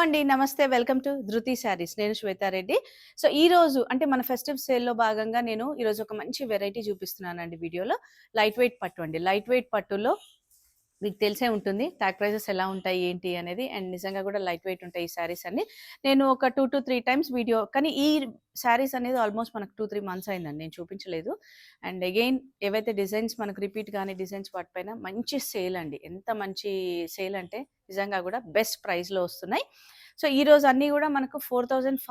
అండి. నమస్తే. Welcome to ధృతి శారీస్. నేను శ్వేతారెడ్డి. సో, ఈరోజు అంటే మన ఫెస్టివ్ సేల్‌లో భాగంగా నేను ఈరోజు ఒక మంచి వెరైటీ చూపిస్తున్నానండి వీడియోలో. లైట్ వెయిట్ పట్టు అండి. లైట్ వెయిట్ పట్టులో మీకు తెలిసే ఉంటుంది. ట్యాగ్ ప్రైజెస్ ఎలా ఉంటాయి ఏంటి అనేది. అండ్ నిజంగా కూడా లైట్ వెయిట్ ఉంటాయి ఈ శారీస్ అన్నీ. నేను ఒక 2-3 టైమ్స్ వీడియో కానీ ఈ శారీస్ అనేది ఆల్మోస్ట్ మనకు 2-3 మంత్స్ అయిందండి. నేను చూపించలేదు. అండ్ అగైన్ ఏవైతే డిజైన్స్ మనకు రిపీట్ గాని డిజైన్స్ వాటిపైన మంచి సేల్ అండి. ఎంత మంచి సేల్ అంటే నిజంగా కూడా బెస్ట్ ప్రైస్‌లో వస్తున్నాయి. సో, ఈరోజు అన్నీ కూడా మనకు 4500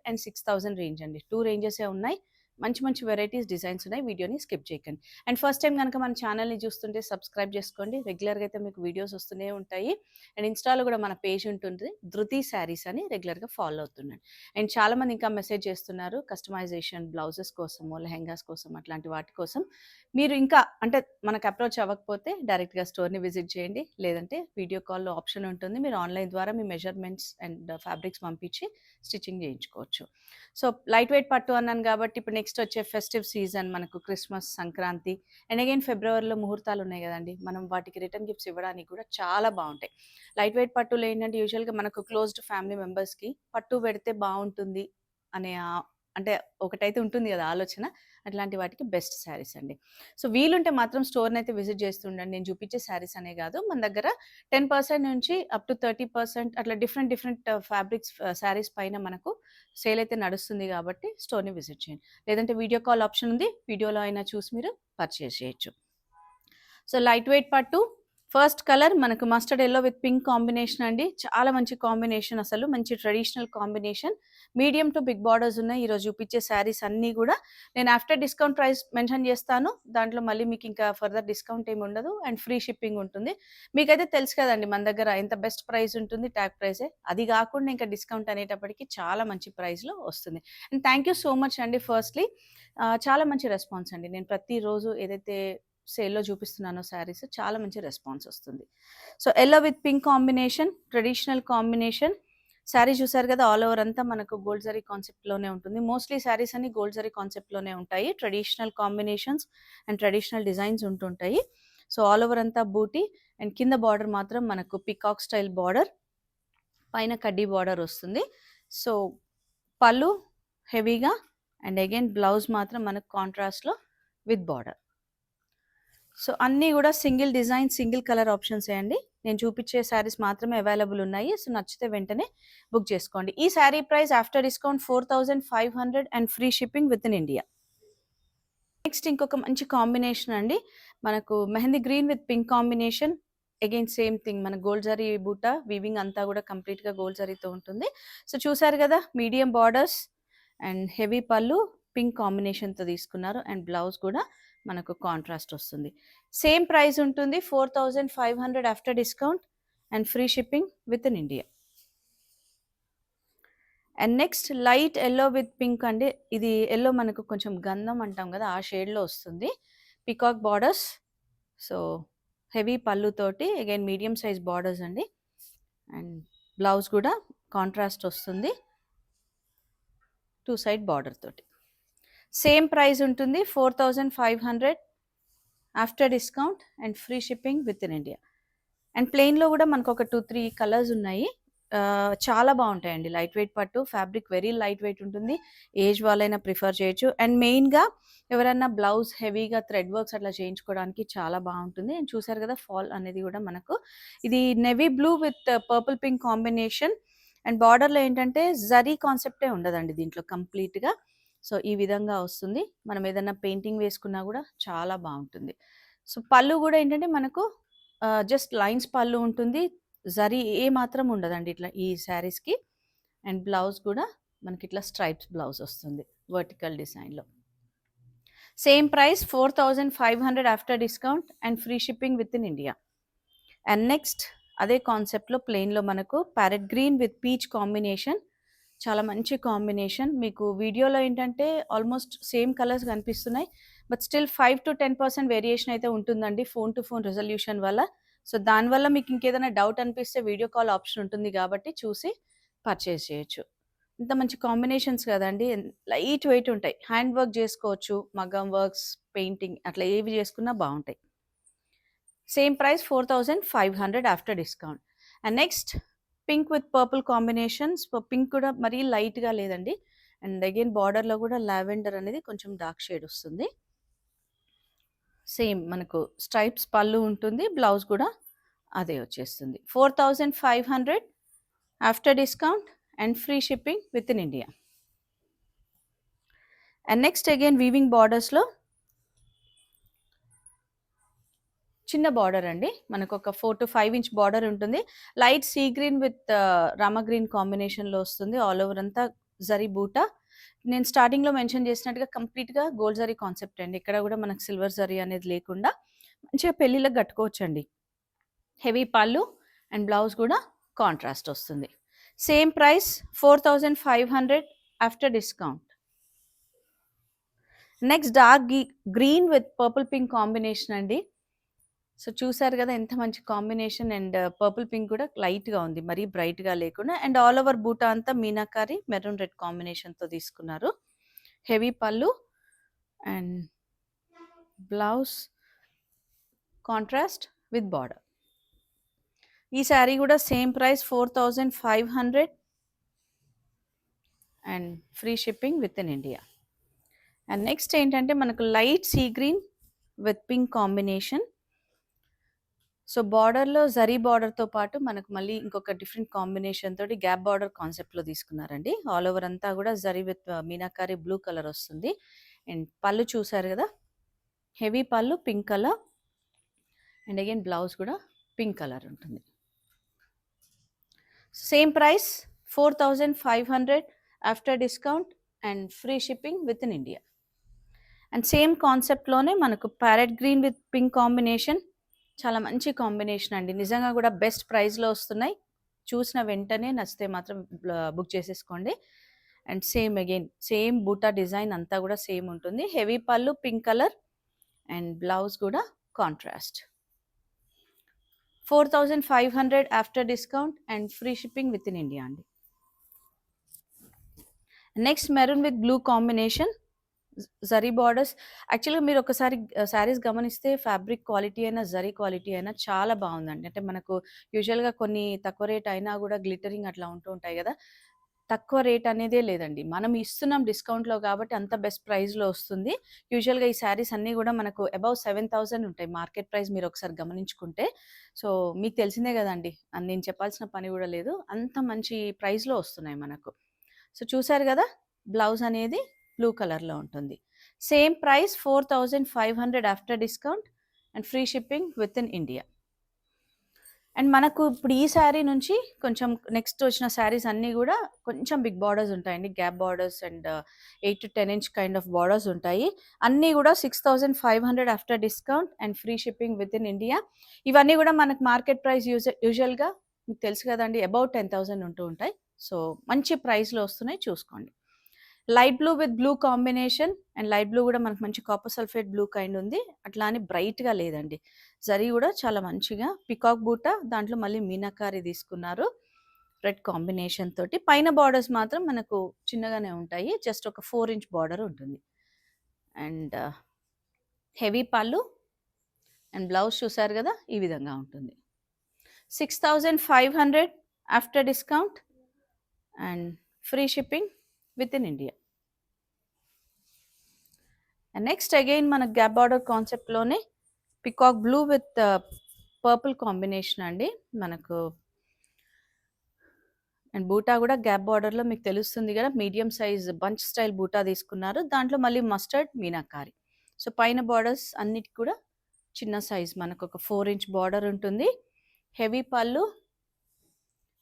అండ్ 6000 రేంజ్ అండి. 2 రేంజెసే ఉన్నాయి. మంచి మంచి వెరైటీస్ డిజైన్స్ ఉన్నాయి. వీడియోని స్కిప్ చేయకండి. అండ్ ఫస్ట్ టైం గనక మన ఛానల్‌ని చూస్తుంటే సబ్స్క్రైబ్ చేసుకోండి. రెగ్యులర్‌గా అయితే మీకు వీడియోస్ వస్తూనే ఉంటాయి. అండ్ ఇన్‌స్టాలో కూడా మన పేజ్ ఉంటుంది. ధృతి శారీస్ అని రెగ్యులర్‌గా ఫాలో అవుతుండండి. అండ్ చాలామంది ఇంకా మెసేజ్ చేస్తున్నారు. కస్టమైజేషన్ బ్లౌజెస్ కోసము, లెహెంగాస్ కోసం అట్లాంటి వాటి కోసం. మీరు ఇంకా అంటే మనకు అప్రోచ్ అవ్వకపోతే డైరెక్ట్‌గా స్టోర్‌ని విజిట్ చేయండి. లేదంటే వీడియో కాల్‌లో ఆప్షన్ ఉంటుంది. మీరు ఆన్‌లైన్ ద్వారా మీ మెజర్‌మెంట్స్ అండ్ ఫ్యాబ్రిక్స్ పంపించి స్టిచ్చింగ్ చేయించుకోవచ్చు. సో, లైట్ వెయిట్ పట్టు అన్నాను కాబట్టి ఇప్పుడు నెక్స్ట్ వచ్చే ఫెస్టివ్ సీజన్ మనకు క్రిస్మస్, సంక్రాంతి అండ్ అగైన్ ఫిబ్రవరిలో ముహూర్తాలు ఉన్నాయి కదండీ! మనం వాటికి రిటర్న్ గిఫ్ట్స్ ఇవ్వడానికి కూడా చాలా బావుంటాయి. లైట్ వెయిట్ పట్టులో ఏంటంటే యూజువల్‌గా మనకు క్లోజ్డ్ ఫ్యామిలీ మెంబర్స్‌కి పట్టు పెడితే బావుంటుంది అనే అంటే ఒకటైతే ఉంటుంది కదా ఆలోచన. అట్లాంటి వాటికి బెస్ట్ శారీస్ అండి. సో, వీలుంటే మాత్రం స్టోర్‌నైతే విజిట్ చేస్తుండండి. నేను చూపించే శారీస్ అనే కాదు. మన దగ్గర 10% నుంచి అప్ టు 30% అట్లా డిఫరెంట్ డిఫరెంట్ ఫ్యాబ్రిక్స్ శారీస్ పైన మనకు సేల్ అయితే నడుస్తుంది కాబట్టి స్టోర్‌ని విజిట్ చేయండి. లేదంటే వీడియో కాల్ ఆప్షన్ ఉంది. వీడియోలో అయినా చూసి మీరు పర్చేజ్ చేయొచ్చు. సో, లైట్ వెయిట్ పట్టు ఫస్ట్ కలర్ మనకు mustard yellow with pink combination అండి. చాలా మంచి కాంబినేషన్ అసలు. మంచి traditional combination. Medium to big borders ఉన్నాయి. ఈరోజు చూపించే శారీస్ అన్నీ కూడా నేను ఆఫ్టర్ డిస్కౌంట్ ప్రైస్ మెన్షన్ చేస్తాను. దాంట్లో మళ్ళీ మీకు ఇంకా ఫర్దర్ డిస్కౌంట్ ఏమి ఉండదు. అండ్ ఫ్రీ షిప్పింగ్ ఉంటుంది. మీకైతే తెలుసు కదండీ మన దగ్గర ఎంత బెస్ట్ ప్రైస్ ఉంటుంది. ట్యాగ్ ప్రైసే. అది కాకుండా ఇంకా డిస్కౌంట్ అనేటప్పటికి చాలా మంచి ప్రైస్‌లో వస్తుంది. And thank you so much అండి ఫస్ట్‌లీ. చాలా మంచి రెస్పాన్స్ అండి. నేను ప్రతిరోజు ఏదైతే సేల్‌లో చూపిస్తున్నానో శారీస్ చాలా మంచి రెస్పాన్స్ వస్తుంది. So, yellow with pink combination, traditional combination. Sari చూసారు కదా! ఆల్ ఓవర్ అంతా మనకు గోల్డ్ జరీ కాన్సెప్ట్‌లోనే ఉంటుంది. మోస్ట్‌లీ శారీస్ అన్ని గోల్డ్ జరీ కాన్సెప్ట్‌లోనే ఉంటాయి. Traditional combinations and traditional designs ఉంటుంటాయి. సో, ఆల్ ఓవర్ అంతా బూటీ అండ్ కింద బార్డర్ మాత్రం మనకు పీకాక్ స్టైల్ బార్డర్. పైన కడ్డీ బార్డర్ వస్తుంది. సో, పళ్ళు హెవీగా అండ్ అగైన్ బ్లౌజ్ మాత్రం మనకు కాంట్రాస్ట్‌లో విత్ బార్డర్. సో, అన్నీ గూడా సింగిల్ డిజైన్, సింగిల్ కలర్ ఆప్షన్సే అండి. నేను చూపిచ్చే శారీస్ మాత్రమే అవైలబుల్ ఉన్నాయి. సో, నచ్చితే వెంటనే బుక్ చేసుకోండి. ఈ sari price after discount 4500 and free shipping with in India. Next ఇంకొక మంచి కాంబినేషన్ అండి. మనకు mehndi green with pink combination. Again same thing మన గోల్డ్ జరీ బూట వీవింగ్ అంతా గూడా కంప్లీట్‌గా గోల్డ్ జరీతో ఉంటుంది. సో, చూసారు గదా! మీడియం బార్డర్స్ అండ్ హెవీ పళ్ళు పింక్ కాంబినేషన్‌తో తీసుకున్నారు. అండ్ బ్లౌజ్ కూడా మనకు కాంట్రాస్ట్ వస్తుంది. సేమ్ ప్రైస్ ఉంటుంది 4500 after discount and free shipping with in India. And next light yellow with pink అండి. ఇది యెల్లో మనకు కొంచెం గంధం అంటాం గదా! ఆ షేడ్‌లో వస్తుంది. Peacock borders. సో, హెవీ పళ్ళుతోటి అగైన్ మీడియం సైజ్ బార్డర్స్ అండి. అండ్ బ్లౌజ్ కూడా కాంట్రాస్ట్ వస్తుంది. 2 సైడ్ బార్డర్ తోటి. సేమ్ ప్రైస్ ఉంటుంది 4500 after discount and free shipping with in India. And ప్లెయిన్‌లో గూడా మనకొక 2-3 కలర్స్ ఉన్నాయి. చాలా బావుంటాయండి. లైట్ వెయిట్ పట్టు ఫ్యాబ్రిక్ వెరీ లైట్ వెయిట్ ఉంటుంది. ఏజ్ వాళ్ళైనా ప్రిఫర్ చేయొచ్చు. అండ్ మెయిన్‌గా ఎవరన్నా బ్లౌజ్ హెవీగా థ్రెడ్ వర్క్స్ అట్లా చేయించుకోవడానికి చాలా బావుంటుంది. అండ్ చూసారు గదా! ఫాల్ అనేది గూడా మనకు ఇది navy blue with purple pink combination. And బార్డర్‌లో ఏంటంటే జరీ కాన్సెప్టే ఉండదండి దీంట్లో కంప్లీట్‌గా. సో, ఈ విధంగా వస్తుంది. మనం ఏదన్నా పెయింటింగ్ వేసుకున్నా గూడా చాలా బావుంటుంది. సో, పళ్ళు గూడా ఏంటంటే మనకు జస్ట్ లైన్స్ పళ్ళు ఉంటుంది. జరీ ఏ మాత్రం ఉండదండి ఇట్లా ఈ శారీస్‌కి. అండ్ బ్లౌజ్ కూడా మనకిట్లా స్ట్రైప్స్ బ్లౌజ్ వస్తుంది వర్టికల్ డిజైన్‌లో. Same price 4500 after discount and free shipping with in India. And next అదే కాన్సెప్ట్‌లో ప్లెయిన్‌లో మనకు parrot green with peach combination. చాలా మంచి కాంబినేషన్. మీకు వీడియోలో ఏంటంటే ఆల్మోస్ట్ సేమ్ కలర్స్ కనిపిస్తున్నాయి. బట్ స్టిల్ 5-10% వేరియేషన్ అయితే ఉంటుందండి ఫోన్ టు ఫోన్ రిజల్యూషన్ వల్ల. సో, దానివల్ల మీకు ఇంకేదైనా డౌట్ అనిపిస్తే వీడియో కాల్ ఆప్షన్ ఉంటుంది కాబట్టి చూసి పర్చేజ్ చేయొచ్చు. ఇంత మంచి కాంబినేషన్స్ కదండీ! లైట్ వెయిట్ ఉంటాయి. హ్యాండ్ వర్క్ చేసుకోవచ్చు. మగ్గం వర్క్స్, పెయింటింగ్ అట్లా ఏవి చేసుకున్నా బావుంటాయి. Same price 4500 after discount. And next pink with purple combinations. Pink కూడా మరీ లైట్‌గా లేదండి. అండ్ అగైన్ బార్డర్‌లో కూడా లావెండర్ అనేది కొంచెం డార్క్ షేడ్ వస్తుంది. సేమ్ మనకు స్ట్రైప్స్ పళ్ళు ఉంటుంది. బ్లౌజ్ కూడా అదే వచ్చేస్తుంది. 4500 after discount and free shipping with in India. And next again weaving బార్డర్స్‌లో చిన్న బార్డర్ అండి. మనకు ఒక 4 to 5 ఇంచ్ బార్డర్ ఉంటుంది. Light sea green with Rama green కాంబినేషన్‌లో వస్తుంది. ఆల్ ఓవర్ అంతా జరీ బూటా. నేను స్టార్టింగ్‌లో మెన్షన్ చేసినట్టుగా కంప్లీట్‌గా గోల్డ్ జరీ కాన్సెప్ట్ అండి. ఇక్కడ కూడా మనకు సిల్వర్ జరీ అనేది లేకుండా మంచిగా పెళ్ళిళ్ళకి కట్టుకోవచ్చండి. హెవీ పళ్ళు అండ్ బ్లౌజ్ కూడా కాంట్రాస్ట్ వస్తుంది. Same price 4500 after discount. Next dark green with purple pink combination అండి. సో చూసారు కదా ఎంత మంచి కాంబినేషన్. అండ్ పర్పుల్ పింక్ కూడా లైట్‌గా ఉంది. మరీ బ్రైట్‌గా లేకుండా. అండ్ ఆల్ ఓవర్ బూటా అంతా మీనాకారి మెరూన్ రెడ్ కాంబినేషన్‌తో తీసుకున్నారు. హెవీ పళ్ళు and blouse contrast with border. ఈ శారీ కూడా same price 4500 and free shipping with in India. And next ఏంటంటే మనకు light sea green with pink combination. So బార్డర్‌లో జరీ బార్డర్‌తో పాటు మనకు మళ్ళీ ఇంకొక డిఫరెంట్ కాంబినేషన్ తోటి గ్యాప్ బార్డర్ కాన్సెప్ట్‌లో తీసుకున్నారండి. ఆల్ ఓవర్ అంతా కూడా zari with meenakari blue colour వస్తుంది. అండ్ పళ్ళు చూసారు కదా, హెవీ పళ్ళు pink colour. And again blouse కూడా పింక్ కలర్ ఉంటుంది. Same price 4500 after discount and free shipping with in India. And same కాన్సెప్ట్‌లోనే మనకు parrot green with pink combination. చాలా మంచి కాంబినేషన్ అండి. నిజంగా కూడా బెస్ట్ ప్రైస్‌లో వస్తున్నాయి. చూసిన వెంటనే నచ్చితే మాత్రం బుక్ చేసేసుకోండి. అండ్ సేమ్ అగైన్ సేమ్ బూటా డిజైన్ అంతా కూడా సేమ్ ఉంటుంది. హెవీ పళ్ళు పింక్ కలర్ అండ్ బ్లౌజ్ కూడా contrast. 4500 after discount and free shipping with in India అండి. Next maroon with blue combination. Zari borders. యాక్చువల్‌గా మీరు ఒకసారి శారీస్ గమనిస్తే ఫ్యాబ్రిక్ క్వాలిటీ అయినా, జరీ క్వాలిటీ అయినా చాలా బాగుందండి. అంటే మనకు యూజువల్‌గా కొన్ని తక్కువ రేట్ అయినా కూడా గ్లిటరింగ్ అట్లా ఉంటూ ఉంటాయి కదా! తక్కువ రేట్ అనేదే లేదండి. మనం ఇస్తున్నాం డిస్కౌంట్‌లో కాబట్టి అంత బెస్ట్ ప్రైస్‌లో వస్తుంది. యూజువల్‌గా ఈ శారీస్ అన్నీ కూడా మనకు అబౌవ్ 7000 ఉంటాయి మార్కెట్ ప్రైస్ మీరు ఒకసారి గమనించుకుంటే. సో మీకు తెలిసిందే కదండీ! నేను చెప్పాల్సిన పని కూడా లేదు. అంత మంచి ప్రైస్‌లో వస్తున్నాయి మనకు. సో చూసారు కదా, బ్లౌజ్ అనేది బ్లూ కలర్‌లో ఉంటుంది. Same price 4500 after discount and free shipping with in India. And మనకు ఇప్పుడు ఈ శారీ నుంచి కొంచెం నెక్స్ట్ వచ్చిన శారీస్ అన్నీ కూడా కొంచెం బిగ్ బార్డర్స్ ఉంటాయండి. Gap borders and 8 to 10 inch kind of borders ఉంటాయి. అన్నీ కూడా 6500 after discount and free shipping with in India. ఇవన్నీ కూడా మనకు మార్కెట్ ప్రైస్ యూజువల్‌గా మీకు తెలుసు కదండీ, అబౌవ్ 10,000 ఉంటూ ఉంటాయి. సో మంచి ప్రైస్‌లో వస్తున్నాయి, చూసుకోండి. Light blue with blue combination. And light blue కూడా మనకు మంచి కాపర్ సల్ఫేట్ బ్లూ కైండ్ ఉంది. అట్లా అని బ్రైట్‌గా లేదండి. జరీ కూడా చాలా మంచిగా పికాక్ బూటా, దాంట్లో మళ్ళీ మీనాకారి తీసుకున్నారు రెడ్ కాంబినేషన్ తోటి. పైన బార్డర్స్ మాత్రం మనకు చిన్నగానే ఉంటాయి. జస్ట్ ఒక 4 ఇంచ్ బార్డర్ ఉంటుంది. అండ్ హెవీ పళ్ళు అండ్ బ్లౌజ్ చూసారు కదా, ఈ విధంగా ఉంటుంది. 6500 after discount and free shipping with in India. And next again మన గ్యాప్ బార్డర్ కాన్సెప్ట్‌లోనే peacock blue with purple combination అండి మనకు. అండ్ బూటా కూడా గ్యాప్ బార్డర్‌లో మీకు తెలుస్తుంది కదా, మీడియం సైజ్ బంచ్ స్టైల్ బూటా తీసుకున్నారు. దాంట్లో మళ్ళీ మస్టర్డ్ మీనాకారి. సో పైన బార్డర్స్ అన్నిటికి కూడా చిన్న సైజ్ మనకు ఒక 4 ఇంచ్ బార్డర్ ఉంటుంది. హెవీ పళ్ళు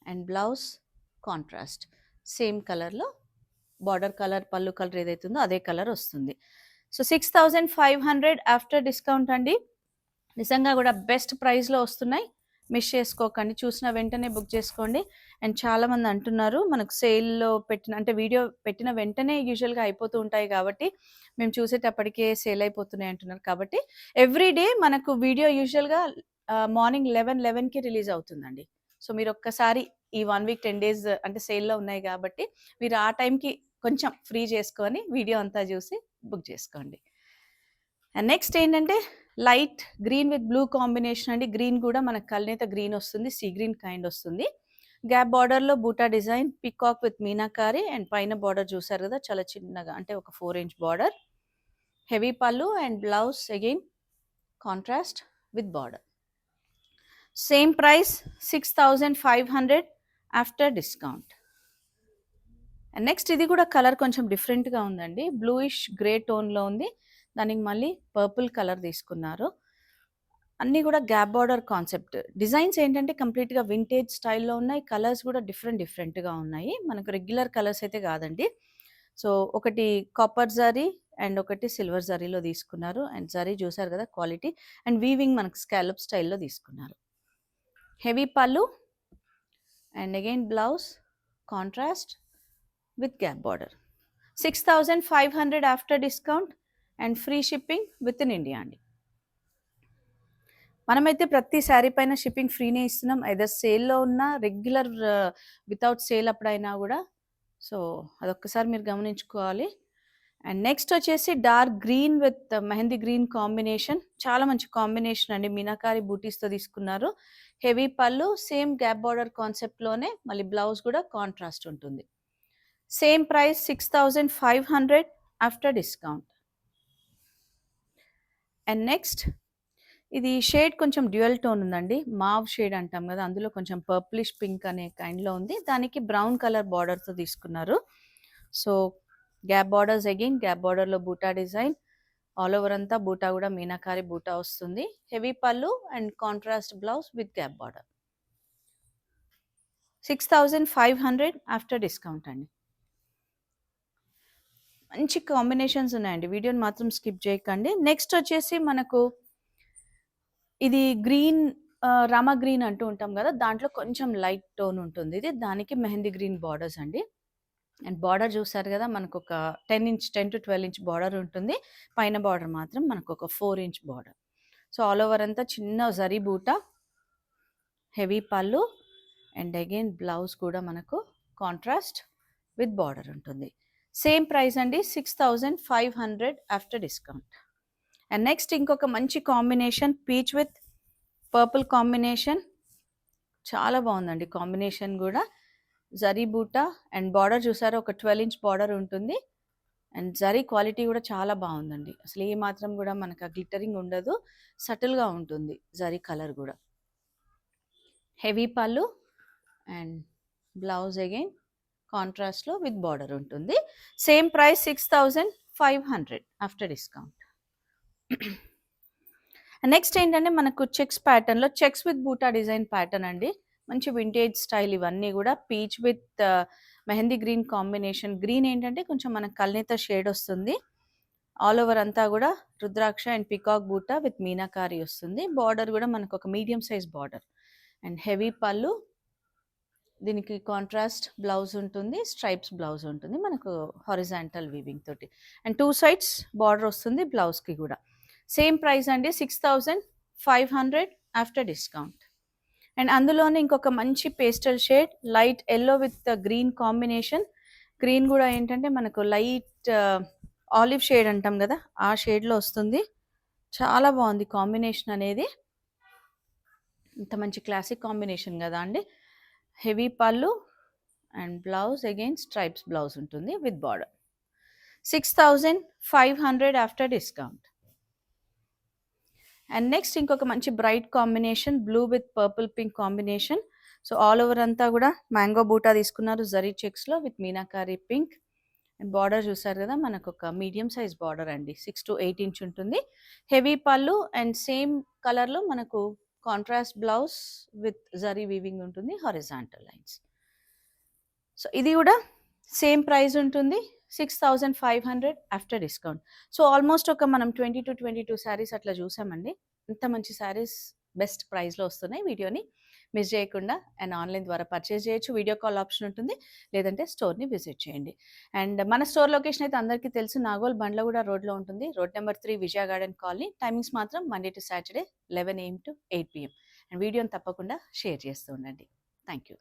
అండ్ బ్లౌజ్ కాంట్రాస్ట్ సేమ్ కలర్‌లో బార్డర్ కలర్, పళ్ళు కలర్ ఏదైతే ఉందో అదే కలర్ వస్తుంది. సో 6500 ఆఫ్టర్ డిస్కౌంట్ అండి. నిజంగా కూడా బెస్ట్ ప్రైస్‌లో వస్తున్నాయి. మిస్ చేసుకోకండి. చూసిన వెంటనే బుక్ చేసుకోండి. అండ్ చాలామంది అంటున్నారు మనకు సేల్‌లో పెట్టిన అంటే వీడియో పెట్టిన వెంటనే యూజువల్‌గా అయిపోతూ ఉంటాయి కాబట్టి మేము చూసేటప్పటికే సేల్ అయిపోతున్నాయి అంటున్నారు. కాబట్టి ఎవ్రీ డే మనకు వీడియో యూజువల్‌గా మార్నింగ్ 11కి రిలీజ్ అవుతుందండి. సో మీరు ఒక్కసారి ఈ 1 వీక్ 10 డేస్ అంటే సేల్‌లో ఉన్నాయి కాబట్టి మీరు ఆ టైంకి కొంచెం ఫ్రీ చేసుకొని వీడియో అంతా చూసి బుక్ చేసుకోండి. అండ్ నెక్స్ట్ ఏంటంటే light green with blue combination అండి. గ్రీన్ కూడా మనకు కల్నేత గ్రీన్ వస్తుంది, సీ గ్రీన్ కైండ్ వస్తుంది. గ్యాప్ బార్డర్లో బూటా design, peacock with meenakari and పైన బార్డర్ చూసారు కదా చాలా చిన్నగా, అంటే ఒక 4 ఇంచ్ బార్డర్. హెవీ పళ్ళు and blouse again contrast with border. Same price 6500 after discount. And next ఇది కూడా కలర్ కొంచెం డిఫరెంట్గా ఉందండి, బ్లూయిష్ గ్రే టోన్లో ఉంది, దానికి మళ్ళీ పర్పుల్ కలర్ తీసుకున్నారు. అన్నీ కూడా గ్యాప్ బార్డర్ కాన్సెప్ట్. డిజైన్స్ ఏంటంటే కంప్లీట్గా వింటేజ్ స్టైల్లో ఉన్నాయి, కలర్స్ కూడా డిఫరెంట్గా ఉన్నాయి, మనకు రెగ్యులర్ కలర్స్ అయితే కాదండి. సో ఒకటి కాపర్ జరీ అండ్ ఒకటి సిల్వర్ జరీలో తీసుకున్నారు. అండ్ జరీ చూసారు కదా క్వాలిటీ, అండ్ వీవింగ్ మనకు స్కాలప్ స్టైల్లో తీసుకున్నారు. హెవీ పళ్ళు and again blouse contrast with gap border. 6500 after discount and free shipping with in India అండి. మనమైతే ప్రతి శారీ పైన షిప్పింగ్ ఫ్రీనే ఇస్తున్నాం, ఐదర్ సేల్లో ఉన్న రెగ్యులర్ వితౌట్ సేల్ అప్పుడైనా కూడా. సో అదొక్కసారి మీరు గమనించుకోవాలి. అండ్ నెక్స్ట్ వచ్చేసి dark green with mehndi green combination, చాలా మంచి కాంబినేషన్ అండి, మీనాకారి బూటీస్తో తీసుకున్నారు. హెవీ పళ్ళు, సేమ్ గ్యాప్ బార్డర్ కాన్సెప్ట్లోనే మళ్ళీ బ్లౌజ్ కూడా కాంట్రాస్ట్ ఉంటుంది. Same price 6500 after discount. And next ఇది షేడ్ కొంచెం డ్యూయల్ టోన్ ఉందండి, మావ్ షేడ్ అంటాం కదా, అందులో కొంచెం పర్ప్లిష్ పింక్ అనే కైండ్లో ఉంది, దానికి బ్రౌన్ కలర్ బార్డర్తో తీసుకున్నారు. So gap borders again, gap బార్డర్లో బూటా డిజైన్, ఆల్ ఓవర్ అంతా బూటా కూడా మీనాకారి బూటా వస్తుంది. హెవీ పళ్ళు and contrast blouse with gap border. 6500 after discount అండి. మంచి కాంబినేషన్స్ ఉన్నాయండి, వీడియోని మాత్రం స్కిప్ చేయకండి. నెక్స్ట్ వచ్చేసి మనకు ఇది గ్రీన్, రామా గ్రీన్ అంటూ ఉంటాం కదా, దాంట్లో కొంచెం లైట్ టోన్ ఉంటుంది ఇది, దానికి మెహందీ గ్రీన్ బార్డర్స్ అండి. అండ్ బార్డర్ చూసారు కదా, మనకు ఒక 10 to 12 ఇంచ్ బార్డర్ ఉంటుంది, పైన బార్డర్ మాత్రం మనకు ఒక 4 inch border. So all over అంతా చిన్న జరీ బూటా, హెవీ పళ్ళు అండ్ అగైన్ బ్లౌజ్ కూడా మనకు కాంట్రాస్ట్ విత్ బార్డర్ ఉంటుంది. సేమ్ ప్రైస్ అండి, 6500 ఆఫ్టర్ డిస్కౌంట్. అండ్ నెక్స్ట్ ఇంకొక మంచి combination, peach with purple combination, చాలా బాగుందండి కాంబినేషన్ కూడా. జరీ బూటా అండ్ బార్డర్ చూసారా, ఒక 12 ఇంచ్ బార్డర్ ఉంటుంది. అండ్ జరీ క్వాలిటీ కూడా చాలా బాగుందండి, అసలు ఏ మాత్రం కూడా మనకు ఆ గ్లిటరింగ్ ఉండదు, సటిల్గా ఉంటుంది జరీ కలర్ కూడా. హెవీ పళ్ళు అండ్ బ్లౌజ్ అగైన్ కాంట్రాస్ట్లో విత్ బార్డర్ ఉంటుంది. Same price 6500 after discount. Next ఏంటంటే మనకు చెక్స్ ప్యాటర్న్లో, చెక్స్ విత్ బూటా డిజైన్ ప్యాటర్న్ అండి, మంచి వింటేజ్ స్టైల్ ఇవన్నీ కూడా. Peach with mehndi green combination, green ఏంటంటే కొంచెం మనకు కల్నేత షేడ్ వస్తుంది. ఆల్ ఓవర్ అంతా కూడా రుద్రాక్ష అండ్ పికాక్ బూటా విత్ మీనాకారి వస్తుంది. బార్డర్ కూడా మనకు ఒక medium size border and heavy పళ్ళు, దీనికి కాంట్రాస్ట్ బ్లౌజ్ ఉంటుంది, స్ట్రైప్స్ బ్లౌజ్ ఉంటుంది మనకు హారిజాంటల్ వీవింగ్ తోటి, అండ్ 2 సైడ్స్ బార్డర్ వస్తుంది బ్లౌజ్కి కూడా. సేమ్ ప్రైస్ అండి, 6500 ఆఫ్టర్ డిస్కౌంట్. అండ్ అందులోనే ఇంకొక మంచి pastel shade, light yellow with green combination. Green కూడా ఏంటంటే మనకు లైట్ ఆలివ్ షేడ్ అంటాం కదా, ఆ షేడ్లో వస్తుంది. చాలా బాగుంది కాంబినేషన్ అనేది, ఇంత మంచి క్లాసిక్ కాంబినేషన్ కదా అండి. హెవీ పళ్ళు and blouse again stripes blouse ఉంటుంది with border. 6500 after discount. And next ఇంకొక మంచి bright combination, blue with purple pink combination. So all over అంతా కూడా మ్యాంగో బూటా తీసుకున్నారు జరీ చెక్స్లో with meenakari pink. And border చూసారు కదా, మనకు ఒక మీడియం సైజ్ బార్డర్ అండి, 6 to 8 ఇంచ్ ఉంటుంది. హెవీ పళ్ళు అండ్ సేమ్ కలర్లో మనకు contrast blouse with zari weaving ఉంటుంది, హారిజాంటల్ లైన్స్. సో ఇది కూడా సేమ్ ప్రైస్ ఉంటుంది, 6500 ఆఫ్టర్ డిస్కౌంట్. సో ఆల్మోస్ట్ ఒక మనం 20 to 22 శారీస్ అట్లా చూసామండి. ఇంత మంచి శారీస్ బెస్ట్ ప్రైస్లో వస్తున్నాయి, వీడియోని మిస్ చేయకుండా అండ్ ఆన్లైన్ ద్వారా పర్చేస్ చేయొచ్చు, వీడియో కాల్ ఆప్షన్ ఉంటుంది, లేదంటే స్టోర్ని విజిట్ చేయండి. అండ్ మన స్టోర్ లొకేషన్ అయితే అందరికీ తెలుసు, నాగోల్ బండ్లగూడ రోడ్లో ఉంటుంది, రోడ్ నెంబర్ 3 విజయ గార్డెన్ కాలనీ. టైమింగ్స్ మాత్రం Monday to Saturday 11 AM to 8 PM. And వీడియోని తప్పకుండా షేర్ చేస్తూ ఉండండి. Thank you.